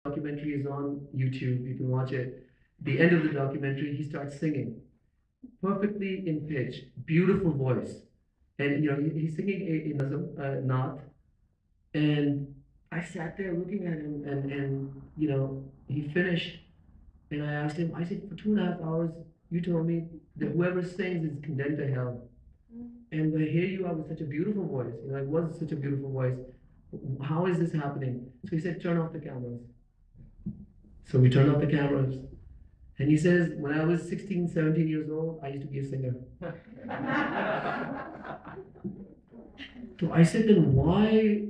documentary is on YouTube. You can watch it. The end of the documentary, he starts singing perfectly in pitch, beautiful voice, and he's singing a nazam, naat, and I sat there looking at him, and he finished, and I asked him. I said, for 2.5 hours, you told me that whoever sings is condemned to hell, and here you are with such a beautiful voice. It was such a beautiful voice. How is this happening? So he said, turn off the cameras. So we turned off the cameras. And he says, when I was 16, 17 years old, I used to be a singer. So I said, then why?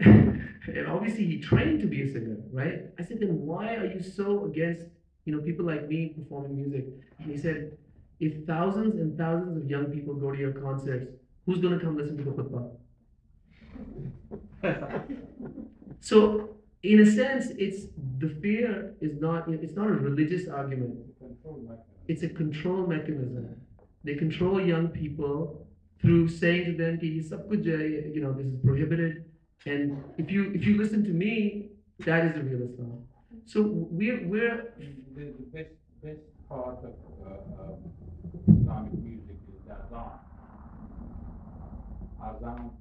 And obviously he trained to be a singer, right? I said, then why are you so against, people like me performing music? And he said, if thousands and thousands of young people go to your concerts, who's going to come listen to the khutbah? So, in a sense, the fear is not, it's not a religious argument. It's a control mechanism. They control young people through saying to them, this is prohibited. And if you listen to me, that is the real Islam. So we're the best part of Islamic music is the azan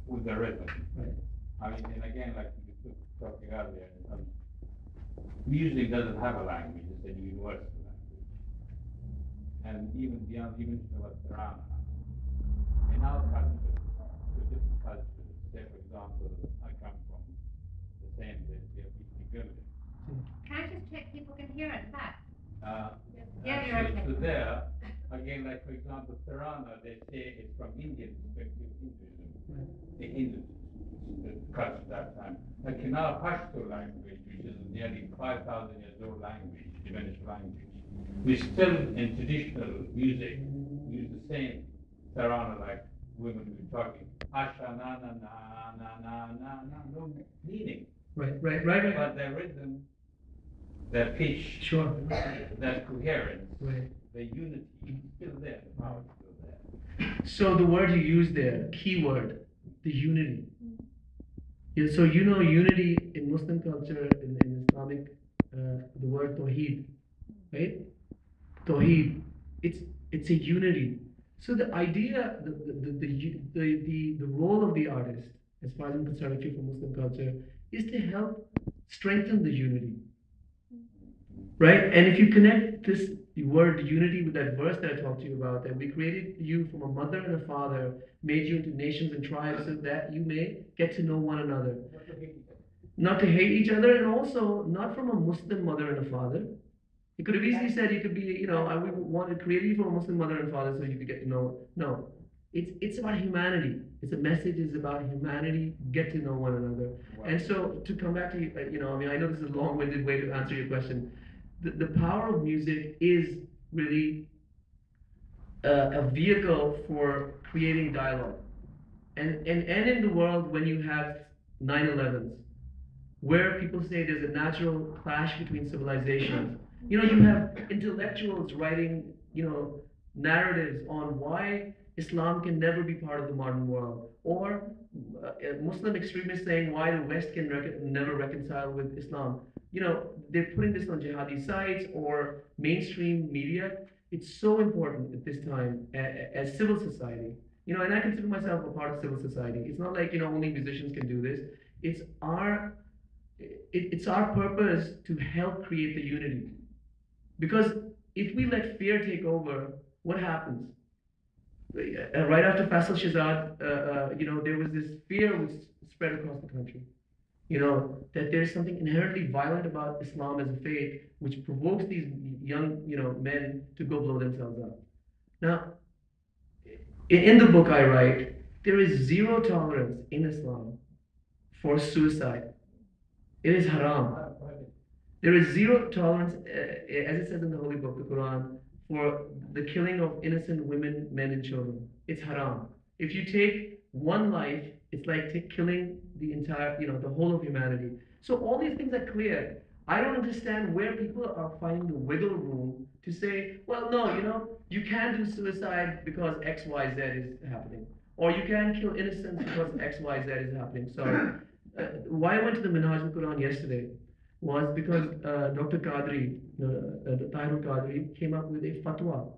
with the rhythm. Right. I mean, and again, like we were talking earlier, music doesn't have a language; it's a universal language. And even beyond, even what's around in our culture, to different cultures. Say, for example, I come from the same place, we have Eastern Gilbert. Can I just check people can hear us back? Yeah, you're okay. So there, again, like for example, Tarana, they say it's from Indian perspective, Hinduism, the Hindus culture that time. Like in our Pashto language, which is nearly 5,000 years old language, Diminished language, we still in traditional music use the same Tarana like women were talking. Asha na na na na na na na, no meaning. Right. But their rhythm, their pitch, sure, their coherence, right, the unity is still there, the power is still there. So the word you use there, keyword, the unity. Yeah, so unity in Muslim culture, in Islamic, the word tawheed, right? Tawheed, it's a unity. So the idea, the role of the artist, as far as I'm concerned, actually for Muslim culture, is to help strengthen the unity, right? And if you connect this word unity with that verse that I talked to you about, that we created you from a mother and a father, made you into nations and tribes so that you may get to know one another. Not to hate each other, and also not from a Muslim mother and a father. He could have easily said you could be, I would want to create you from a Muslim mother and father so you could get to know. No. It's about humanity. It's a message is about humanity, get to know one another. Wow. And so to come back to you, I know this is a long-winded way to answer your question. The power of music is really a vehicle for creating dialogue. And in the world when you have 9/11s, where people say there's a natural clash between civilizations, you have intellectuals writing, narratives on why Islam can never be part of the modern world, or Muslim extremists saying why the West can never reconcile with Islam. They're putting this on jihadi sites or mainstream media. It's so important at this time as civil society. And I consider myself a part of civil society. It's not like only musicians can do this. It's our purpose to help create the unity. Because if we let fear take over, what happens? Right after Faisal Shahzad, there was this fear which spread across the country. That there's something inherently violent about Islam as a faith, which provokes these young, men to go blow themselves up. Now, in the book I write, there is zero tolerance in Islam for suicide. It is haram. There is zero tolerance, as it says in the Holy Book, the Quran, for the killing of innocent women, men, and children. It's haram. If you take one life, it's like killing the entire, the whole of humanity. So all these things are clear. I don't understand where people are finding the wiggle room to say, well, no, you can't do suicide because X, Y, Z is happening. Or you can't kill innocents because X, Y, Z is happening. So why I went to the Minhaj al-Quran yesterday, was because Dr. Qadri, the Tahir Qadri, came up with a fatwa,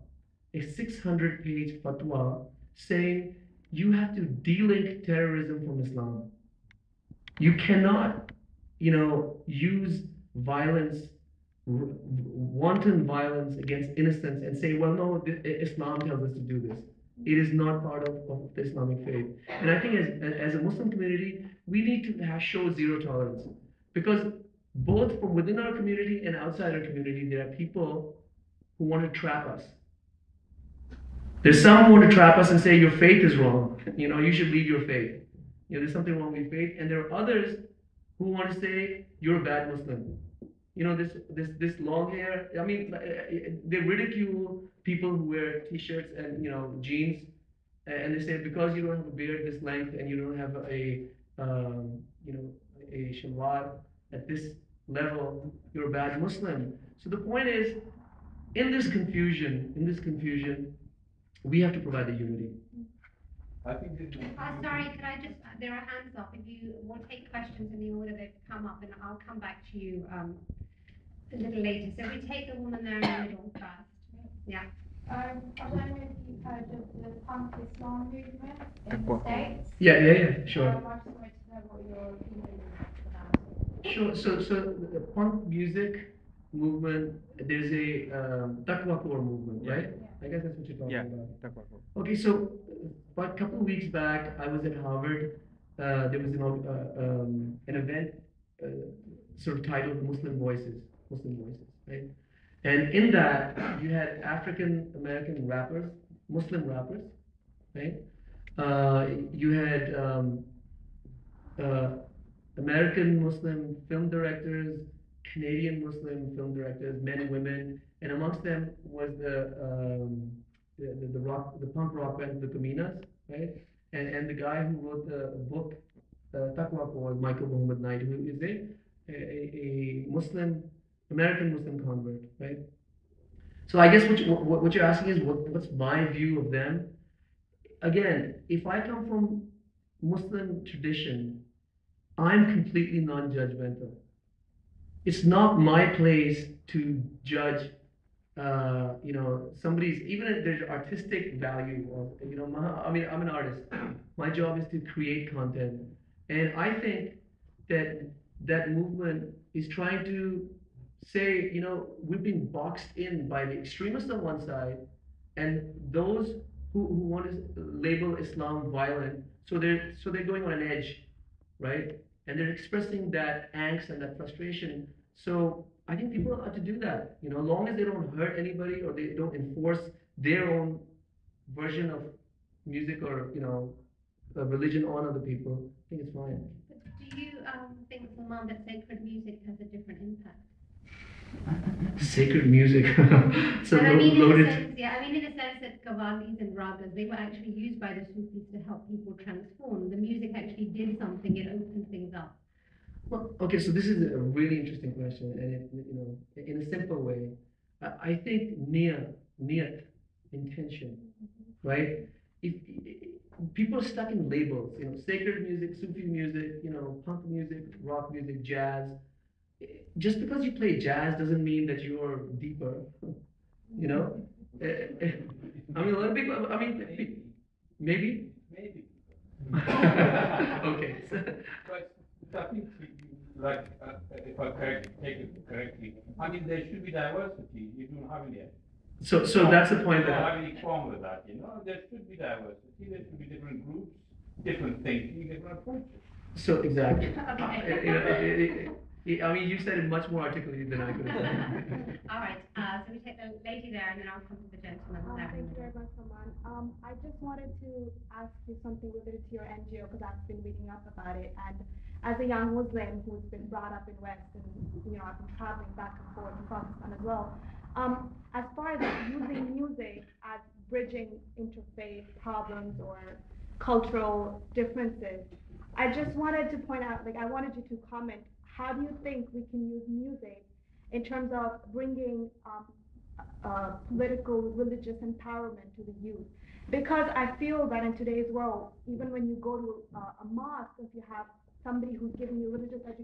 a 600-page fatwa saying you have to delink terrorism from Islam. You cannot, use violence, wanton violence against innocents and say, well, no, Islam tells us to do this. It is not part of the Islamic faith. And I think as a Muslim community, we need to show zero tolerance. Because both from within our community and outside our community, there are people who want to trap us. There's some who want to trap us and say your faith is wrong. You should leave your faith. There's something wrong with your faith. And there are others who want to say you're a bad Muslim. This long hair. I mean, they ridicule people who wear t-shirts and jeans, and they say because you don't have a beard this length and you don't have a shalwar at this level, you're a bad Muslim. So the point is, in this confusion, we have to provide the unity. I think this is. Sorry, could I just, there are hands up. If you will take questions in the order they've come up, and I'll come back to you a little later. So we take the woman there in the middle first. Yeah. I don't know if you've heard of the punk Islam movement in the States. Yeah, sure. I'd like to know what your opinion is about it. Sure. So the punk music movement, there's a Taqwa Core movement, right? Yeah. I guess that's what you're talking about. Taqwa Core. Okay, so about a couple of weeks back, I was at Harvard. There was an event sort of titled Muslim Voices, right? And in that, you had African American rappers, Muslim rappers, right? You had American Muslim film directors, Canadian Muslim film directors, men and women, and amongst them was the punk rock band, the Kaminas, right? And the guy who wrote the book Taqwa Core, Michael Muhammad Knight, who is a Muslim, American Muslim convert, right? So I guess what you're asking is what's my view of them? Again, if I come from Muslim tradition, I'm completely non-judgmental. It's not my place to judge, somebody's, even if there's artistic value of, I'm an artist. My job is to create content. And I think that movement is trying to say, we've been boxed in by the extremists on one side and those who want to label Islam violent. So they're going on an edge, right? And they're expressing that angst and that frustration. So I think people ought to do that, as long as they don't hurt anybody or they don't enforce their own version of music or, religion on other people. I think it's fine. But do you think, Salman, that sacred music has a different impact? Sacred music. So and loaded. In the sense that qawwalis and ragas, they were actually used by the Sufis to help people transform. The music actually did something, it opened things up. Well, okay, so this is a really interesting question, and in a simple way, I think niyat, intention, right? If people are stuck in labels, sacred music, Sufi music, punk music, rock music, jazz. Just because you play jazz doesn't mean that you're deeper, I mean, a lot of people. I mean, maybe. Okay. But I think, if I take it correctly, I mean, there should be diversity. You don't have any. So that's the point. I don't have any problem with that. There should be diversity. There should be different groups, different thinking, different approaches. So exactly. Okay. I mean, you said it much more articulately than I could have done. All right. So we take the lady there, and then I'll come to the gentleman there. Thank you very much, Salman. I just wanted to ask you something related to your NGO because I've been reading up about it. And as a young Muslim who's been brought up in West, and I've been traveling back and forth to Pakistan as well. As far as using music as bridging interfaith problems or cultural differences, I just wanted to point out, I wanted you to comment. How do you think we can use music in terms of bringing political, religious empowerment to the youth? Because I feel that in today's world, even when you go to a mosque, if you have somebody who's giving you religious education,